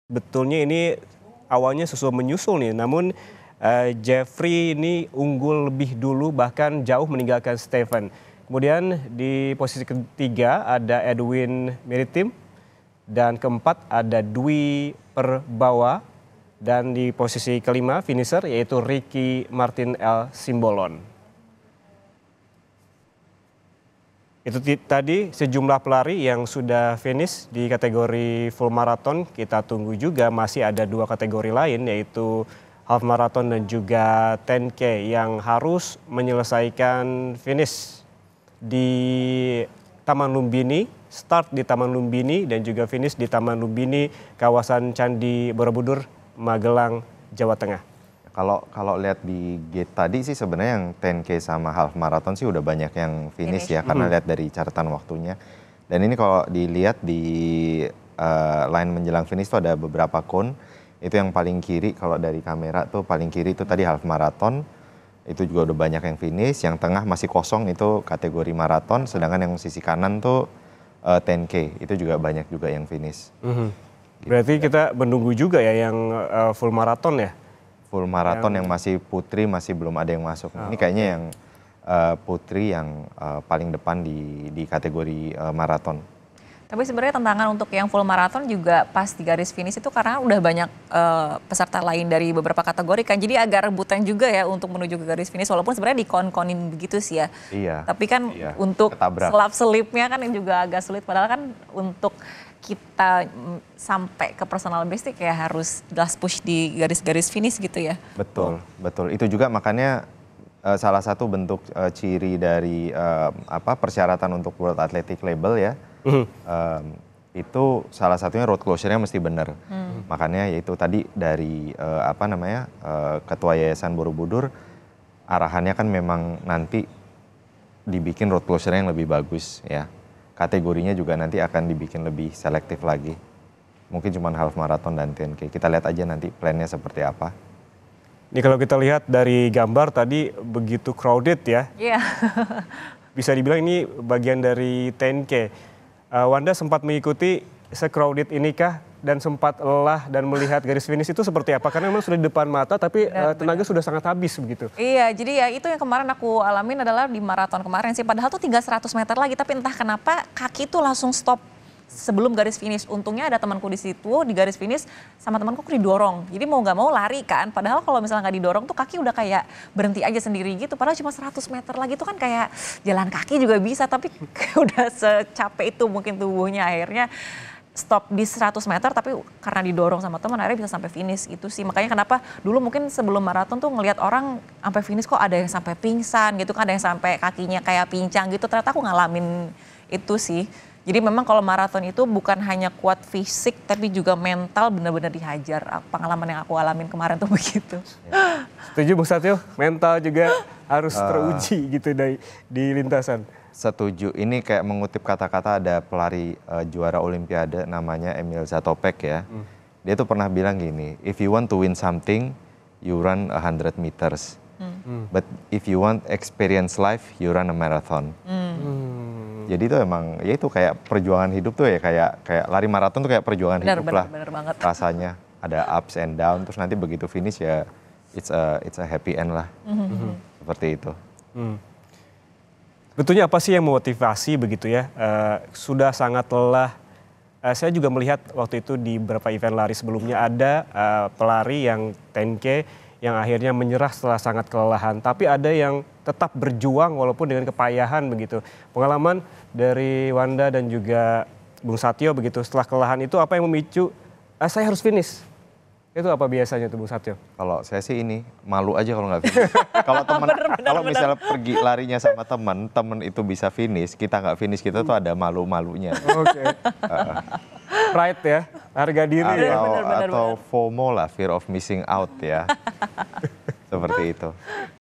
Betulnya ini awalnya susul menyusul nih, namun Jeffrey ini unggul lebih dulu bahkan jauh meninggalkan Stephen. Kemudian di posisi ketiga ada Edwin Meritim dan keempat ada Dwi Perbawa dan di posisi kelima finisher yaitu Ricky Martin L. Simbolon. Itu tadi sejumlah pelari yang sudah finish di kategori full marathon. Kita tunggu juga masih ada dua kategori lain yaitu half marathon dan juga 10K yang harus menyelesaikan finish di Taman Lumbini, start di Taman Lumbini dan juga finish di Taman Lumbini kawasan Candi Borobudur, Magelang, Jawa Tengah. Kalau lihat di gate tadi sih sebenarnya yang 10K sama half marathon sih udah banyak yang finish ya karena lihat dari catatan waktunya. Dan ini kalau dilihat di line menjelang finish tuh ada beberapa cone. Itu yang paling kiri kalau dari kamera tuh paling kiri itu tadi half marathon. Itu juga udah banyak yang finish. Yang tengah masih kosong itu kategori marathon. Sedangkan yang sisi kanan tuh 10K itu juga banyak juga yang finish. Berarti kita menunggu juga ya yang full marathon ya? Full marathon yang masih putri masih belum ada yang masuk. Ini kayaknya yang putri yang paling depan di kategori marathon. Tapi sebenarnya tantangan untuk yang full marathon juga pas di garis finish itu karena udah banyak peserta lain dari beberapa kategori kan. Jadi agak rebutan juga ya untuk menuju ke garis finish walaupun sebenarnya dikon-konin begitu sih ya. Iya. Tapi kan untuk selap-selipnya kan yang juga agak sulit. Padahal kan untuk kita sampai ke personal best kayak harus last push di garis-garis finish gitu ya. Betul, betul. Itu juga makanya salah satu bentuk ciri dari persyaratan untuk World Athletic Label ya. Itu salah satunya road closure-nya mesti benar. Makanya yaitu tadi dari Ketua Yayasan Borobudur arahannya kan memang nanti dibikin road closure-nya yang lebih bagus ya. Kategorinya juga nanti akan dibikin lebih selektif lagi. Mungkin cuma half marathon dan 10K. Kita lihat aja nanti plannya seperti apa. Ini kalau kita lihat dari gambar tadi begitu crowded ya. Iya. Bisa dibilang ini bagian dari 10K. Wanda sempat mengikuti se-crowded inikah dan sempat lelah dan melihat garis finish itu seperti apa? Karena memang sudah di depan mata tapi tenaga sudah sangat habis begitu. Iya, jadi ya itu yang kemarin aku alamin adalah di maraton kemarin sih. Padahal tuh tinggal 100 meter lagi tapi entah kenapa kaki tuh langsung stop sebelum garis finish. Untungnya ada temanku di situ di garis finish sama temanku didorong. Jadi mau nggak mau lari kan. Padahal kalau misalnya nggak didorong tuh kaki udah kayak berhenti aja sendiri gitu. Padahal cuma 100 meter lagi tuh kan kayak jalan kaki juga bisa. Tapi udah secapek itu mungkin tubuhnya akhirnya stop di 100 meter tapi karena didorong sama teman akhirnya bisa sampai finish itu sih. Makanya kenapa dulu mungkin sebelum maraton tuh ngelihat orang sampai finish kok ada yang sampai pingsan gitu kan, ada yang sampai kakinya kayak pincang gitu. Ternyata aku ngalamin itu sih. Jadi memang kalau maraton itu bukan hanya kuat fisik tapi juga mental benar-benar dihajar. Pengalaman yang aku alamin kemarin tuh begitu. Setuju Bung Satyo? Mental juga harus teruji gitu di lintasan. Setuju, ini kayak mengutip kata-kata ada pelari juara olimpiade namanya Emil Zatopek ya. Dia tuh pernah bilang gini, if you want to win something, you run 100 meters. But if you want experience life, you run a marathon. Jadi itu emang, ya itu kayak perjuangan hidup tuh ya, kayak lari maraton tuh kayak perjuangan hidup lah. Bener banget. Rasanya ada ups and down, terus nanti begitu finish ya it's a happy end lah. Seperti itu. Betulnya apa sih yang memotivasi begitu ya? Sudah sangat lelah. Saya juga melihat waktu itu di beberapa event lari sebelumnya ada pelari yang 10K yang akhirnya menyerah setelah sangat kelelahan. Tapi ada yang tetap berjuang walaupun dengan kepayahan begitu. Pengalaman dari Wanda dan juga Bung Satyo begitu. Setelah kelelahan itu apa yang memicu saya harus finish? Itu apa biasanya tuh Bung Satyo? Kalau saya sih ini malu aja kalau nggak finish. Kalau misalnya pergi larinya sama teman itu bisa finish, kita nggak finish, kita tuh ada malu-malunya. Oke. Pride ya, harga diri ya. Atau FOMO lah, fear of missing out ya. Seperti itu.